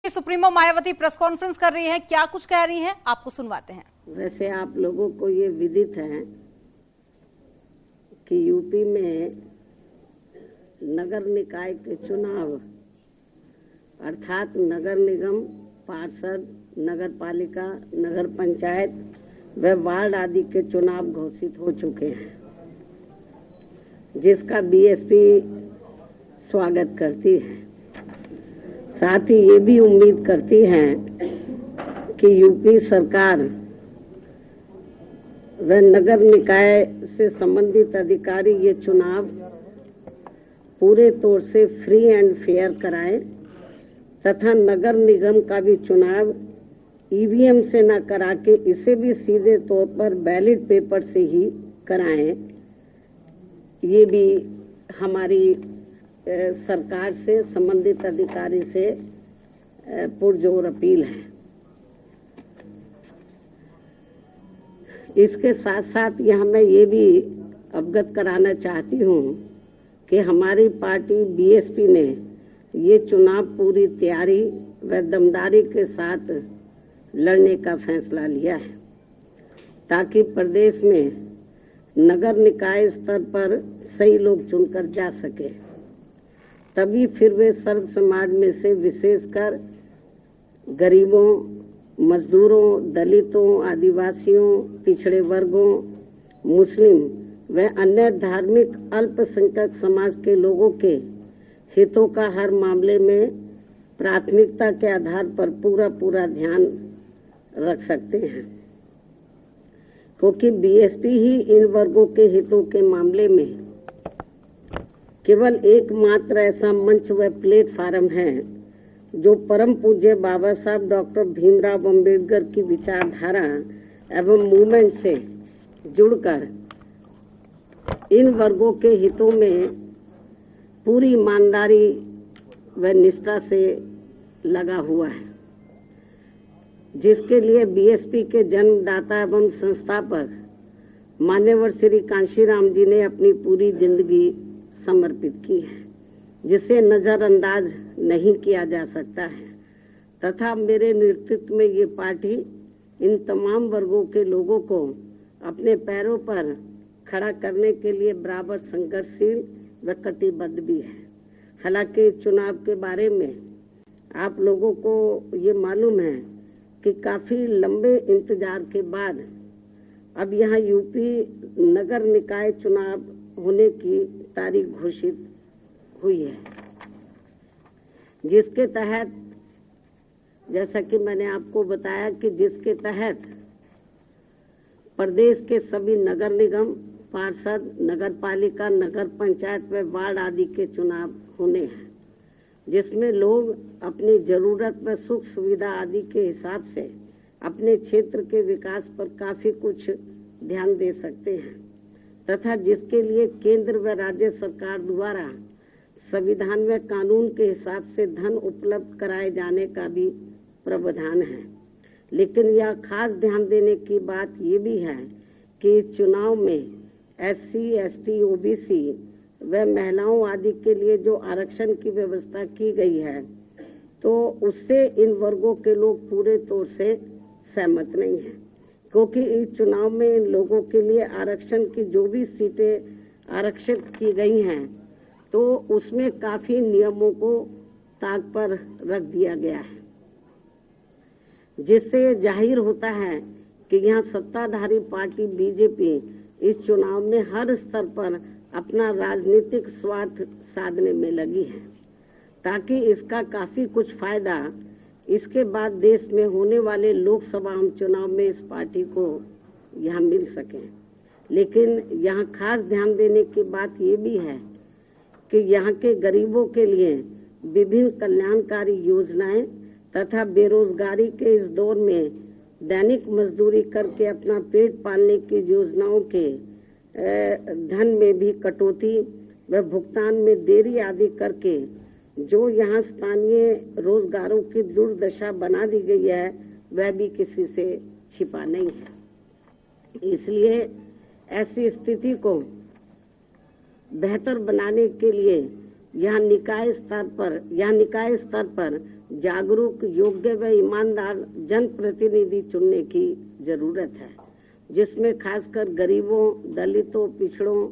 Supremo Mayawati press conference कर रही हैं, क्या कुछ कह रही हैं, आपको सुनवाते हैं। वैसे आप लोगों को ये विदित है कि यूपी में नगर निकाय के चुनाव अर्थात नगर निगम, पार्षद, नगर पालिका, नगर पंचायत व वार्ड आदि के चुनाव घोषित हो चुके हैं, जिसका बीएसपी स्वागत करती है। साथ ही ये भी उम्मीद करती है कि यूपी सरकार व नगर निकाय से संबंधित अधिकारी ये चुनाव पूरे तौर से फ्री एंड फेयर कराएं तथा नगर निगम का भी चुनाव ईवीएम से न करा के इसे भी सीधे तौर पर बैलेट पेपर से ही कराएं। ये भी हमारी सरकार से, संबंधित अधिकारी से पुरजोर अपील है। इसके साथ साथ यहाँ मैं ये भी अवगत कराना चाहती हूँ कि हमारी पार्टी बीएसपी ने ये चुनाव पूरी तैयारी व दमदारी के साथ लड़ने का फैसला लिया है, ताकि प्रदेश में नगर निकाय स्तर पर सही लोग चुनकर जा सके। तभी फिर वे सर्व समाज में से विशेषकर गरीबों, मजदूरों, दलितों, आदिवासियों, पिछड़े वर्गों, मुस्लिम व अन्य धार्मिक अल्पसंख्यक समाज के लोगों के हितों का हर मामले में प्राथमिकता के आधार पर पूरा ध्यान रख सकते हैं, क्योंकि बीएसपी ही इन वर्गों के हितों के मामले में केवल एकमात्र ऐसा मंच व प्लेटफार्म है जो परम पूज्य बाबा साहब डॉक्टर भीमराव अंबेडकर की विचारधारा एवं मूवमेंट से जुड़कर इन वर्गों के हितों में पूरी ईमानदारी व निष्ठा से लगा हुआ है, जिसके लिए बीएसपी के जन्मदाता एवं संस्थापक मान्यवर श्री कांशीराम जी ने अपनी पूरी जिंदगी समर्पित की है, जिसे नजरअंदाज नहीं किया जा सकता है। तथा मेरे नेतृत्व में ये पार्टी इन तमाम वर्गों के लोगों को अपने पैरों पर खड़ा करने के लिए बराबर संघर्षशील व कटिबद्ध भी है। हालांकि चुनाव के बारे में आप लोगों को ये मालूम है कि काफी लंबे इंतजार के बाद अब यहाँ यूपी नगर निकाय चुनाव होने की तारीख घोषित हुई है, जिसके तहत, जैसा कि मैंने आपको बताया कि जिसके तहत प्रदेश के सभी नगर निगम, पार्षद, नगर पालिका, नगर पंचायत व वार्ड आदि के चुनाव होने हैं, जिसमें लोग अपनी जरूरत व सुख सुविधा आदि के हिसाब से अपने क्षेत्र के विकास पर काफी कुछ ध्यान दे सकते हैं, तथा जिसके लिए केंद्र व राज्य सरकार द्वारा संविधान व कानून के हिसाब से धन उपलब्ध कराए जाने का भी प्रावधान है। लेकिन यह खास ध्यान देने की बात ये भी है कि चुनाव में एससी, एसटी, ओबीसी व महिलाओं आदि के लिए जो आरक्षण की व्यवस्था की गई है, तो उससे इन वर्गों के लोग पूरे तौर से सहमत नहीं हैं, क्योंकि इस चुनाव में इन लोगों के लिए आरक्षण की जो भी सीटें आरक्षित की गई हैं, तो उसमें काफी नियमों को ताक पर रख दिया गया है, जिससे जाहिर होता है कि यहाँ सत्ताधारी पार्टी बीजेपी इस चुनाव में हर स्तर पर अपना राजनीतिक स्वार्थ साधने में लगी है, ताकि इसका काफी कुछ फायदा इसके बाद देश में होने वाले लोकसभा चुनाव में इस पार्टी को यहाँ मिल सके। लेकिन यहाँ खास ध्यान देने की बात ये भी है कि यहाँ के गरीबों के लिए विभिन्न कल्याणकारी योजनाएं तथा बेरोजगारी के इस दौर में दैनिक मजदूरी करके अपना पेट पालने की योजनाओं के धन में भी कटौती व भुगतान में देरी आदि करके जो यहाँ स्थानीय रोजगारों की दुर्दशा बना दी गई है, वह भी किसी से छिपा नहीं है। इसलिए ऐसी स्थिति को बेहतर बनाने के लिए यहाँ निकाय स्तर पर जागरूक, योग्य व ईमानदार जनप्रतिनिधि चुनने की जरूरत है, जिसमें खासकर गरीबों, दलितों, पिछड़ों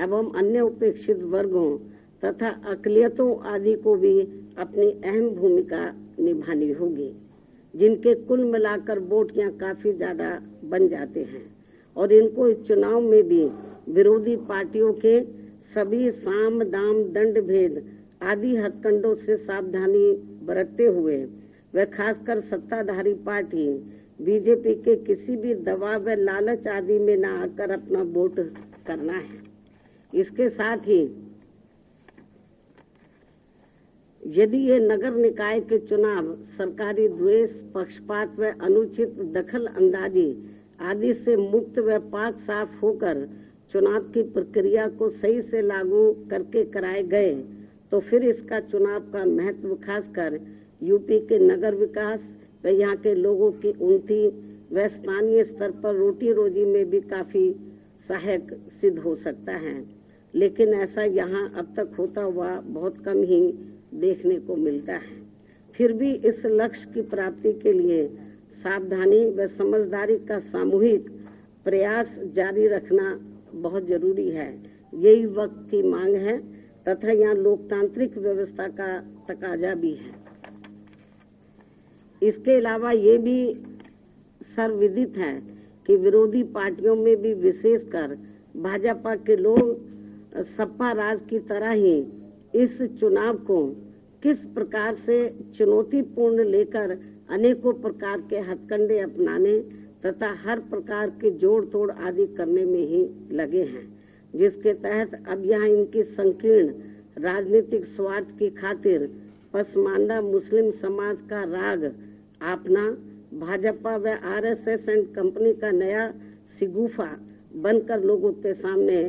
एवं अन्य उपेक्षित वर्गों तथा अकलियतों आदि को भी अपनी अहम भूमिका निभानी होगी, जिनके कुल मिलाकर वोट यहाँ काफी ज्यादा बन जाते हैं और इनको इस चुनाव में भी विरोधी पार्टियों के सभी साम दाम दंड भेद आदि हथकंडों से सावधानी बरतते हुए व खासकर सत्ताधारी पार्टी बीजेपी के किसी भी दबाव व लालच आदि में न आकर अपना वोट करना है। इसके साथ ही यदि ये नगर निकाय के चुनाव सरकारी द्वेष, पक्षपात व अनुचित दखल अंदाजी आदि से मुक्त व पाक साफ होकर चुनाव की प्रक्रिया को सही से लागू करके कराए गए तो फिर इसका चुनाव का महत्व खासकर यूपी के नगर विकास व यहाँ के लोगों की उन्नति व स्थानीय स्तर पर रोटी रोजी में भी काफी सहायक सिद्ध हो सकता है। लेकिन ऐसा यहाँ अब तक होता हुआ बहुत कम ही देखने को मिलता है। फिर भी इस लक्ष्य की प्राप्ति के लिए सावधानी व समझदारी का सामूहिक प्रयास जारी रखना बहुत जरूरी है। यही वक्त की मांग है तथा यहाँ लोकतांत्रिक व्यवस्था का तकाजा भी है। इसके अलावा ये भी सर्वविदित है कि विरोधी पार्टियों में भी विशेषकर भाजपा के लोग सपा राज की तरह ही इस चुनाव को किस प्रकार से चुनौतीपूर्ण लेकर अनेकों प्रकार के हथकंडे अपनाने तथा हर प्रकार के जोड़ तोड़ आदि करने में ही लगे हैं, जिसके तहत अब यहाँ इनकी संकीर्ण राजनीतिक स्वार्थ की खातिर पसमानदा मुस्लिम समाज का राग आपना भाजपा व आरएसएस एंड कंपनी का नया सिगुफा बनकर लोगों के सामने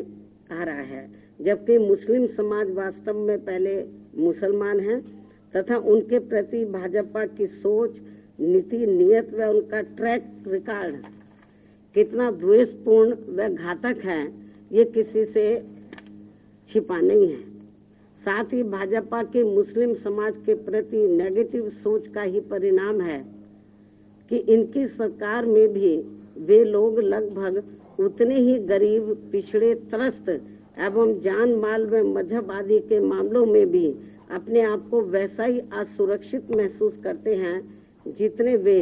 आ रहा है, जबकि मुस्लिम समाज वास्तव में पहले मुसलमान हैं तथा उनके प्रति भाजपा की सोच, नीति, नियत व उनका ट्रैक रिकॉर्ड कितना द्वेषपूर्ण व घातक है ये किसी से छिपा नहीं है। साथ ही भाजपा के मुस्लिम समाज के प्रति नेगेटिव सोच का ही परिणाम है कि इनकी सरकार में भी वे लोग लगभग उतने ही गरीब, पिछड़े, त्रस्त एवं जान माल व मजहब आदि के मामलों में भी अपने आप को वैसा ही असुरक्षित महसूस करते हैं जितने वे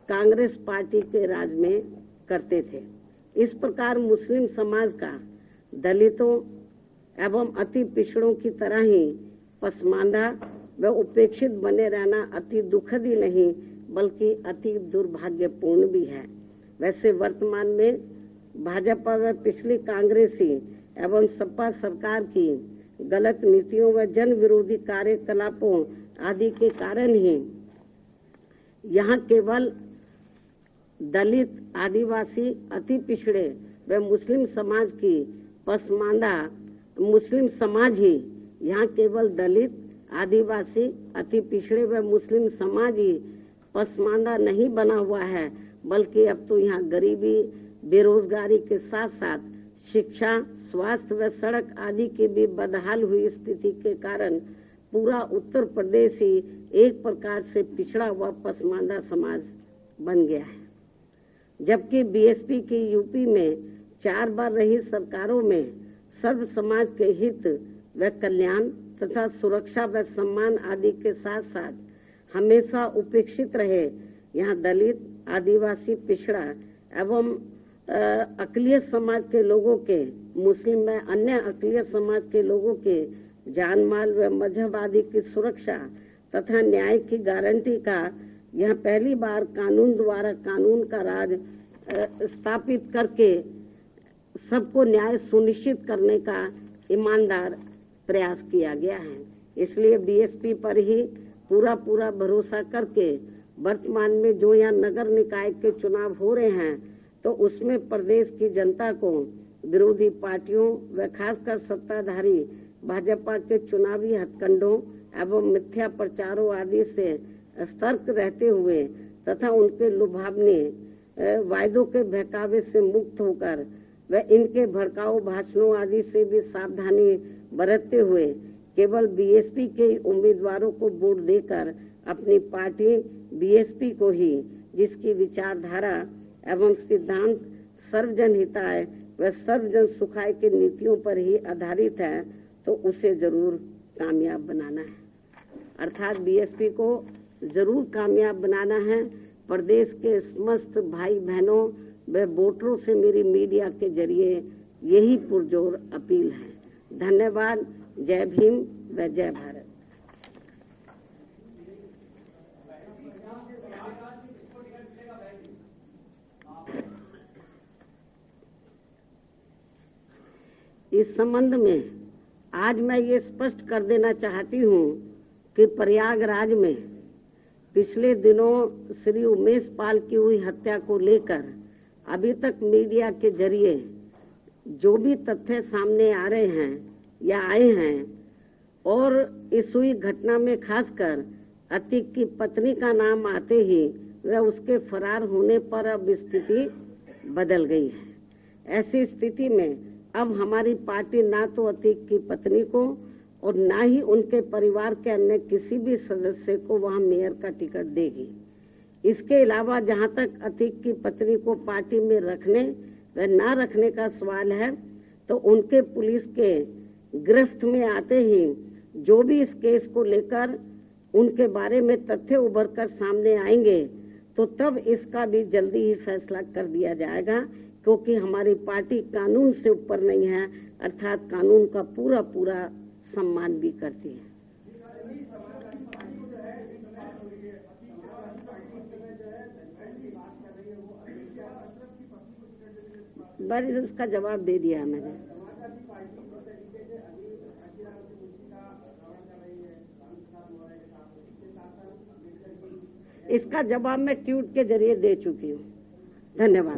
कांग्रेस पार्टी के राज में करते थे। इस प्रकार मुस्लिम समाज का दलितों एवं अति पिछड़ों की तरह ही पसमानदा व उपेक्षित बने रहना अति दुखद ही नहीं बल्कि अति दुर्भाग्यपूर्ण भी है। वैसे वर्तमान में भाजपा व पिछली कांग्रेसी एवं सपा सरकार की गलत नीतियों व जन विरोधी कार्यकलापों आदि के कारण ही यहाँ केवल दलित, आदिवासी, अति पिछड़े व मुस्लिम समाज की पसमानदा मुस्लिम समाज ही यहाँ केवल दलित, आदिवासी, अति पिछड़े व मुस्लिम समाज ही पसमानदा नहीं बना हुआ है बल्कि अब तो यहाँ गरीबी, बेरोजगारी के साथ साथ शिक्षा, स्वास्थ्य व सड़क आदि की भी बदहाल हुई स्थिति के कारण पूरा उत्तर प्रदेश ही एक प्रकार से पिछड़ा हुआ पसमानदा समाज बन गया है। जबकि बीएसपी की यूपी में 4 बार रही सरकारों में सर्व समाज के हित व कल्याण तथा सुरक्षा व सम्मान आदि के साथ साथ हमेशा उपेक्षित रहे यहाँ दलित, आदिवासी, पिछड़ा एवं अकलियत समाज के लोगों के, मुस्लिम व अन्य अकलियत समाज के लोगों के जान माल व मजहब आदि की सुरक्षा तथा न्याय की गारंटी का यह पहली बार कानून द्वारा कानून का राज स्थापित करके सबको न्याय सुनिश्चित करने का ईमानदार प्रयास किया गया है। इसलिए बीएसपी पर ही पूरा भरोसा करके वर्तमान में जो यहाँ नगर निकाय के चुनाव हो रहे हैं तो उसमें प्रदेश की जनता को विरोधी पार्टियों व खासकर सत्ताधारी भाजपा के चुनावी हथकंडों एवं मिथ्या प्रचारों आदि से सतर्क रहते हुए तथा उनके लुभावने वायदों के बहकावे से मुक्त होकर व इनके भड़काऊ भाषणों आदि से भी सावधानी बरतते हुए केवल बीएसपी के उम्मीदवारों को वोट देकर अपनी पार्टी बीएसपी को ही, जिसकी विचारधारा एवं सिद्धांत सर्वजन हिताय व सर्वजन सुखाय की नीतियों पर ही आधारित है, तो उसे जरूर कामयाब बनाना है। अर्थात बीएसपी को जरूर कामयाब बनाना है। प्रदेश के समस्त भाई बहनों व वोटरों से मेरी मीडिया के जरिए यही पुरजोर अपील है। धन्यवाद। जय भीम व जय भारत। इस संबंध में आज मैं ये स्पष्ट कर देना चाहती हूँ कि प्रयागराज में पिछले दिनों श्री उमेश पाल की हुई हत्या को लेकर अभी तक मीडिया के जरिए जो भी तथ्य सामने आ रहे हैं या आए हैं, और इस हुई घटना में खासकर अतीक की पत्नी का नाम आते ही वह उसके फरार होने पर अब स्थिति बदल गई है। ऐसी स्थिति में अब हमारी पार्टी ना तो अतीक की पत्नी को और ना ही उनके परिवार के अन्य किसी भी सदस्य को वहां मेयर का टिकट देगी। इसके अलावा जहां तक अतीक की पत्नी को पार्टी में रखने व ना रखने का सवाल है, तो उनके पुलिस के गिरफ्त में आते ही जो भी इस केस को लेकर उनके बारे में तथ्य उभर कर सामने आएंगे, तो तब इसका भी जल्दी ही फैसला कर दिया जाएगा, क्योंकि हमारी पार्टी कानून से ऊपर नहीं है, अर्थात कानून का पूरा पूरा सम्मान भी करती है। बस इसका जवाब दे दिया मैंने। इसका जवाब मैं ट्वीट के जरिए दे चुकी हूँ। धन्यवाद।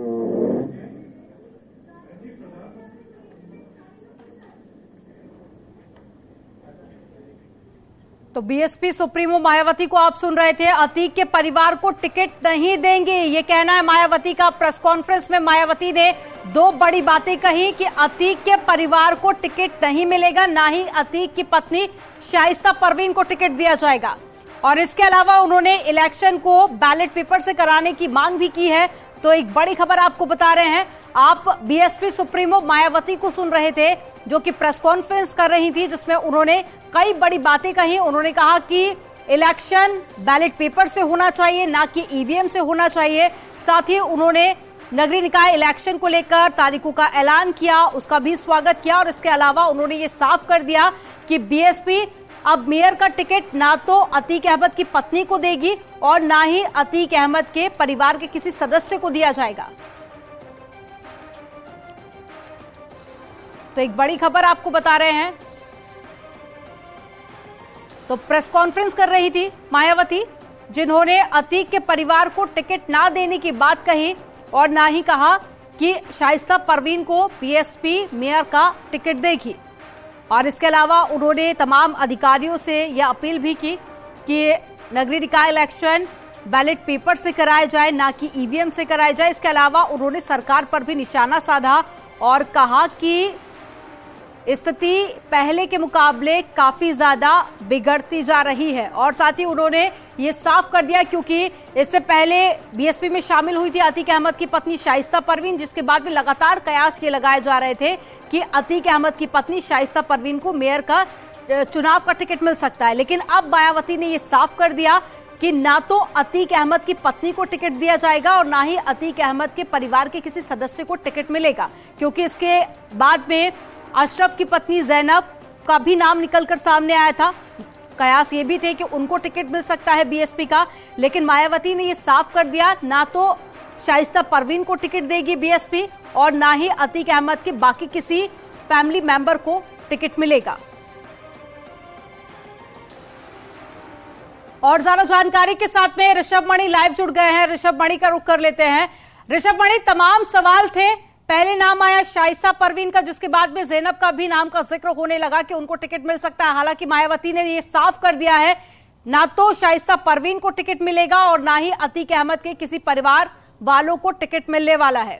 तो बीएसपी सुप्रीमो मायावती को आप सुन रहे थे। अतीक के परिवार को टिकट नहीं देंगे, ये कहना है मायावती का। प्रेस कॉन्फ्रेंस में मायावती ने दो बड़ी बातें कही कि अतीक के परिवार को टिकट नहीं मिलेगा, ना ही अतीक की पत्नी शाइस्ता परवीन को टिकट दिया जाएगा। और इसके अलावा उन्होंने इलेक्शन को बैलेट पेपर से कराने की मांग भी की है। तो एक बड़ी खबर आपको बता रहे हैं, आप बीएसपी सुप्रीमो मायावती को सुन रहे थे, जो कि प्रेस कॉन्फ्रेंस कर रही थी, जिसमें उन्होंने कई बड़ी बातें कही। उन्होंने कहा कि इलेक्शन बैलेट पेपर से होना चाहिए, ना कि ईवीएम से होना चाहिए। साथ ही उन्होंने नगरीय निकाय इलेक्शन को लेकर तारीखों का ऐलान किया, उसका भी स्वागत किया। और इसके अलावा उन्होंने ये साफ कर दिया कि बीएसपी अब मेयर का टिकट ना तो अतीक अहमद की पत्नी को देगी और ना ही अतीक अहमद के परिवार के किसी सदस्य को दिया जाएगा। तो एक बड़ी खबर आपको बता रहे हैं। तो प्रेस कॉन्फ्रेंस कर रही थी मायावती, जिन्होंने अतीक के परिवार को टिकट ना देने की बात कही और ना ही कहा कि शाइस्ता परवीन को बीएसपी मेयर का टिकट देगी। और इसके अलावा उन्होंने तमाम अधिकारियों से यह अपील भी की कि नगरीय निकाय इलेक्शन बैलेट पेपर से कराया जाए, ना कि ईवीएम से कराया जाए। इसके अलावा उन्होंने सरकार पर भी निशाना साधा और कहा कि स्थिति पहले के मुकाबले काफी ज्यादा बिगड़ती जा रही है। और साथ ही उन्होंने ये साफ कर दिया, क्योंकि इससे पहले बीएसपी में शामिल हुई थी अतीक अहमद की पत्नी शाइस्ता परवीन, जिसके बाद में लगातार कयास ये लगाए जा रहे थे कि अतीक अहमद की पत्नी शाइस्ता परवीन को मेयर का चुनाव का टिकट मिल सकता है। लेकिन अब मायावती ने ये साफ कर दिया कि ना तो अतीक अहमद की पत्नी को टिकट दिया जाएगा और ना ही अतीक अहमद के परिवार के किसी सदस्य को टिकट मिलेगा, क्योंकि इसके बाद में अशरफ की पत्नी जैनब का भी नाम निकलकर सामने आया था। कयास ये भी थे कि उनको टिकट मिल सकता है बीएसपी का, लेकिन मायावती ने ये साफ कर दिया ना तो शाइस्ता परवीन को टिकट देगी बीएसपी और ना ही अतीक अहमद के बाकी किसी फैमिली मेंबर को टिकट मिलेगा। और ज्यादा जानकारी के साथ में ऋषभ मणि लाइव जुड़ गए हैं। ऋषभ मणि का रुख कर लेते हैं। ऋषभ मणि, तमाम सवाल थे, पहले नाम आया शाइस्ता परवीन का, जिसके बाद में जैनब का भी नाम का जिक्र होने लगा कि उनको टिकट मिल सकता है। हालांकि मायावती ने ये साफ कर दिया है ना तो शाइस्ता परवीन को टिकट मिलेगा और ना ही अतीक अहमद के किसी परिवार वालों को टिकट मिलने वाला है।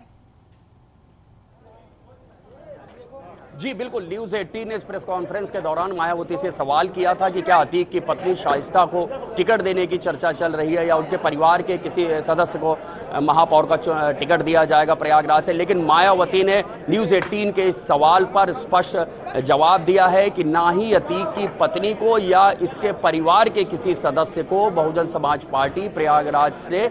जी बिल्कुल, न्यूज 18 ने इस प्रेस कॉन्फ्रेंस के दौरान मायावती से सवाल किया था कि क्या अतीक की पत्नी शाइस्ता को टिकट देने की चर्चा चल रही है या उनके परिवार के किसी सदस्य को महापौर का टिकट दिया जाएगा प्रयागराज से। लेकिन मायावती ने न्यूज 18 के इस सवाल पर स्पष्ट जवाब दिया है कि ना ही अतीक की पत्नी को या इसके परिवार के किसी सदस्य को बहुजन समाज पार्टी प्रयागराज से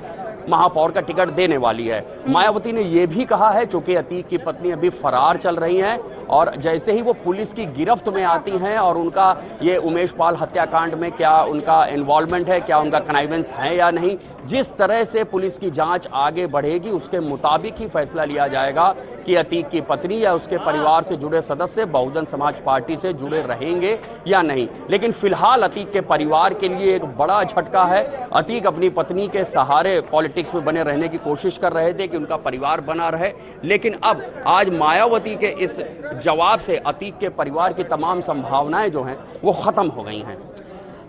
महापौर का टिकट देने वाली है। मायावती ने यह भी कहा है, चूंकि अतीक की पत्नी अभी फरार चल रही हैं और जैसे ही वो पुलिस की गिरफ्त में आती हैं और उनका ये उमेश पाल हत्याकांड में क्या उनका इन्वॉल्वमेंट है, क्या उनका कनाइवेंस है या नहीं, जिस तरह से पुलिस की जांच आगे बढ़ेगी उसके मुताबिक ही फैसला लिया जाएगा कि अतीक की पत्नी या उसके परिवार से जुड़े सदस्य बहुजन समाज पार्टी से जुड़े रहेंगे या नहीं। लेकिन फिलहाल अतीक के परिवार के लिए एक बड़ा झटका है। अतीक अपनी पत्नी के सहारे पॉलिटिक्स में बने रहने की कोशिश कर रहे थे कि उनका परिवार बना रहे, लेकिन अब आज मायावती के इस जवाब से अतीक के परिवार की तमाम संभावनाएं जो हैं वो खत्म हो गई हैं।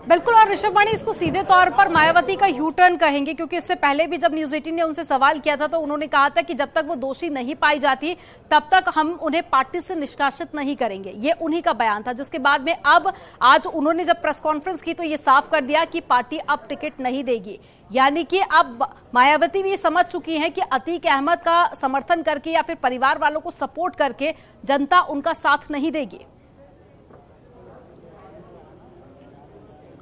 बिल्कुल, और ऋषभ वाणी इसको सीधे तौर पर मायावती का यू टर्न कहेंगे, क्योंकि इससे पहले भी जब न्यूज 18 ने उनसे सवाल किया था तो उन्होंने कहा था कि जब तक वो दोषी नहीं पाई जाती तब तक हम उन्हें पार्टी से निष्कासित नहीं करेंगे। ये उन्हीं का बयान था, जिसके बाद में अब आज उन्होंने जब प्रेस कॉन्फ्रेंस की तो ये साफ कर दिया कि पार्टी अब टिकट नहीं देगी। यानी कि अब मायावती भी समझ चुकी हैं कि अतीक अहमद का समर्थन करके या फिर परिवार वालों को सपोर्ट करके जनता उनका साथ नहीं देगी।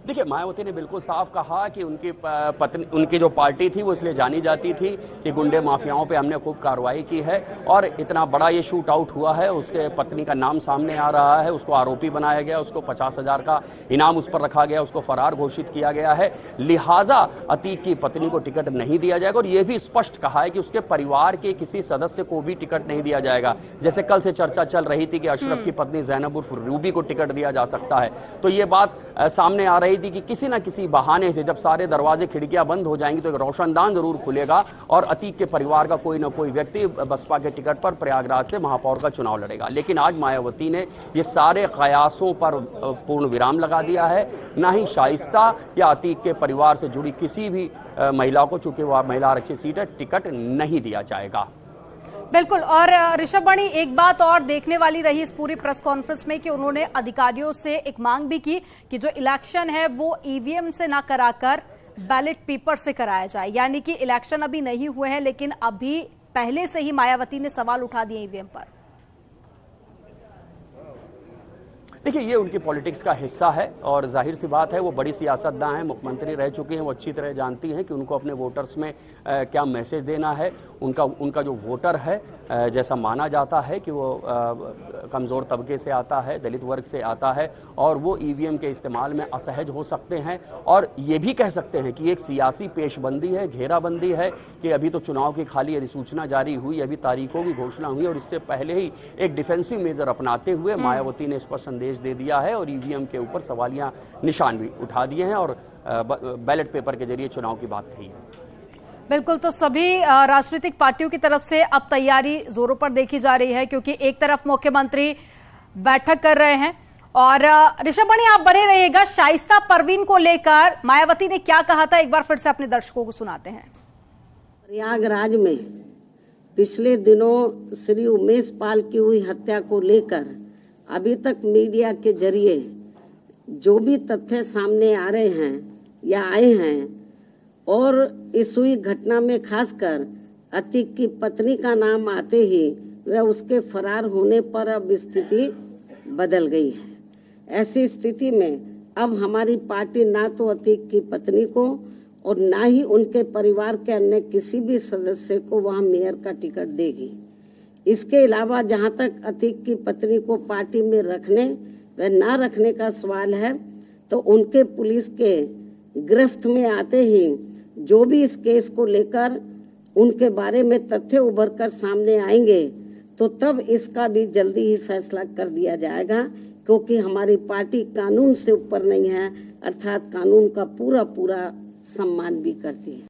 देखिए, मायावती ने बिल्कुल साफ कहा कि उनकी पत्नी, उनकी जो पार्टी थी वो इसलिए जानी जाती थी कि गुंडे माफियाओं पे हमने खूब कार्रवाई की है और इतना बड़ा ये शूट आउट हुआ है, उसके पत्नी का नाम सामने आ रहा है, उसको आरोपी बनाया गया, उसको 50,000 का इनाम उस पर रखा गया, उसको फरार घोषित किया गया है, लिहाजा अतीक की पत्नी को टिकट नहीं दिया जाएगा। और यह भी स्पष्ट कहा है कि उसके परिवार के किसी सदस्य को भी टिकट नहीं दिया जाएगा। जैसे कल से चर्चा चल रही थी कि अशरफ की पत्नी ज़ैनब उर्फ रूबी को टिकट दिया जा सकता है, तो ये बात सामने आ रही थी कि किसी न किसी बहाने से जब सारे दरवाजे खिड़कियां बंद हो जाएंगी तो एक रोशनदान जरूर खुलेगा और अतीक के परिवार का कोई न कोई व्यक्ति बसपा के टिकट पर प्रयागराज से महापौर का चुनाव लड़ेगा। लेकिन आज मायावती ने ये सारे कयासों पर पूर्ण विराम लगा दिया है। ना ही शाइस्ता या अतीक के परिवार से जुड़ी किसी भी महिला को, चूंकि वह महिला आरक्षित सीट है, टिकट नहीं दिया जाएगा। बिल्कुल, और ऋषभ वाणी एक बात और देखने वाली रही इस पूरी प्रेस कॉन्फ्रेंस में कि उन्होंने अधिकारियों से एक मांग भी की कि जो इलेक्शन है वो ईवीएम से ना कराकर बैलेट पेपर से कराया जाए। यानी कि इलेक्शन अभी नहीं हुए हैं लेकिन अभी पहले से ही मायावती ने सवाल उठा दिए ईवीएम पर। देखिए, ये उनकी पॉलिटिक्स का हिस्सा है और जाहिर सी बात है वो बड़ी सियासतदान हैं, मुख्यमंत्री रह चुकी हैं, वो अच्छी तरह जानती हैं कि उनको अपने वोटर्स में क्या मैसेज देना है। उनका जो वोटर है, जैसा माना जाता है कि वो कमज़ोर तबके से आता है, दलित वर्ग से आता है और वो ईवीएम के इस्तेमाल में असहज हो सकते हैं और ये भी कह सकते हैं कि एक सियासी पेशबंदी है, घेराबंदी है कि अभी तो चुनाव की खाली अधिसूचना जारी हुई, अभी तारीखों की घोषणा हुई और इससे पहले ही एक डिफेंसिव मेजर अपनाते हुए मायावती ने इस पर संदेश दे दिया है और ईवीएम के ऊपर सवालिया निशान भी उठा दिए हैं और बैलेट पेपर के जरिए चुनाव की बात कही है। बिल्कुल, तो सभी राजनीतिक पार्टियों की तरफ से अब तैयारी जोरों पर देखी जा रही है, क्योंकि एक तरफ मुख्यमंत्री बैठक कर रहे हैं और ऋषभ वाणी आप बने रहिएगा। शाइस्ता परवीन को लेकर मायावती ने क्या कहा था, एक बार फिर से अपने दर्शकों को सुनाते हैं। प्रयागराज में पिछले दिनों श्री उमेश पाल की हुई हत्या को लेकर अभी तक मीडिया के जरिए जो भी तथ्य सामने आ रहे हैं या आए हैं और इस हुई घटना में खासकर अतीक की पत्नी का नाम आते ही वह उसके फरार होने पर अब स्थिति बदल गई है। ऐसी स्थिति में अब हमारी पार्टी ना तो अतीक की पत्नी को और ना ही उनके परिवार के अन्य किसी भी सदस्य को वहां मेयर का टिकट देगी। इसके अलावा जहां तक अतीक की पत्नी को पार्टी में रखने व ना रखने का सवाल है, तो उनके पुलिस के गिरफ्त में आते ही जो भी इस केस को लेकर उनके बारे में तथ्य उभर कर सामने आएंगे तो तब इसका भी जल्दी ही फैसला कर दिया जाएगा, क्योंकि हमारी पार्टी कानून से ऊपर नहीं है, अर्थात कानून का पूरा सम्मान भी करती है।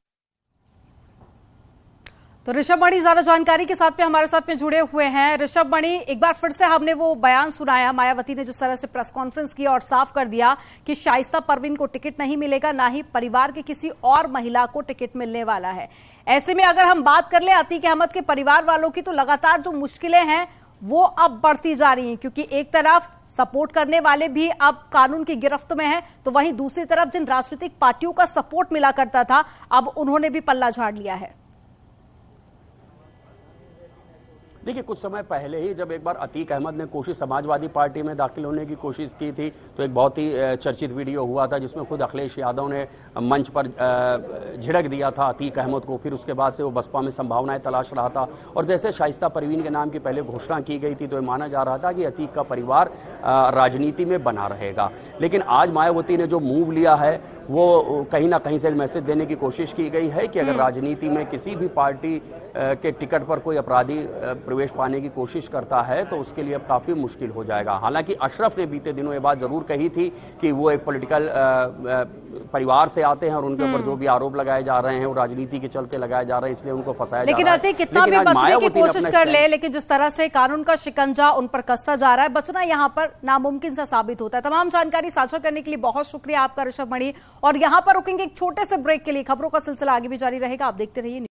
तो ऋषभ वाणी ज्यादा जानकारी के साथ में हमारे साथ में जुड़े हुए हैं। ऋषभ वाणी, एक बार फिर से हमने वो बयान सुनाया, मायावती ने जिस तरह से प्रेस कॉन्फ्रेंस की और साफ कर दिया कि शाइस्ता परवीन को टिकट नहीं मिलेगा, ना ही परिवार के किसी और महिला को टिकट मिलने वाला है। ऐसे में अगर हम बात कर ले अतीक अहमद के परिवार वालों की, तो लगातार जो मुश्किलें हैं वो अब बढ़ती जा रही हैं, क्योंकि एक तरफ सपोर्ट करने वाले भी अब कानून की गिरफ्त में हैं, तो वहीं दूसरी तरफ जिन राजनीतिक पार्टियों का सपोर्ट मिला करता था, अब उन्होंने भी पल्ला झाड़ लिया है। देखिए, कुछ समय पहले ही जब एक बार अतीक अहमद ने समाजवादी पार्टी में दाखिल होने की कोशिश की थी, तो एक बहुत ही चर्चित वीडियो हुआ था जिसमें खुद अखिलेश यादव ने मंच पर झिड़क दिया था अतीक अहमद को। फिर उसके बाद से वो बसपा में संभावनाएं तलाश रहा था, और जैसे शाइस्ता परवीन के नाम की पहले घोषणा की गई थी तो ये माना जा रहा था कि अतीक का परिवार राजनीति में बना रहेगा। लेकिन आज मायावती ने जो मूव लिया है वो कहीं ना कहीं से एक मैसेज देने की कोशिश की गई है कि अगर राजनीति में किसी भी पार्टी के टिकट पर कोई अपराधी प्रवेश पाने की कोशिश करता है तो उसके लिए अब काफी मुश्किल हो जाएगा। हालांकि अशरफ ने बीते दिनों ये बात जरूर कही थी कि वो एक पॉलिटिकल परिवार से आते हैं और उनके ऊपर जो भी आरोप लगाए जा रहे हैं वो राजनीति के चलते लगाए जा रहे हैं, इसलिए उनको फंसाया जा रहा है। लेकिन कितना भी बचने की कोशिश कर ले, लेकिन जिस तरह से कानून का शिकंजा उन पर कसता जा रहा है, बचना यहाँ पर नामुमकिन सा साबित होता है। तमाम जानकारी साझा करने के लिए बहुत शुक्रिया आपका ऋषभ मणि। और यहाँ पर रुकेंगे एक छोटे से ब्रेक के लिए। खबरों का सिलसिला आगे भी जारी रहेगा, आप देखते रहिए।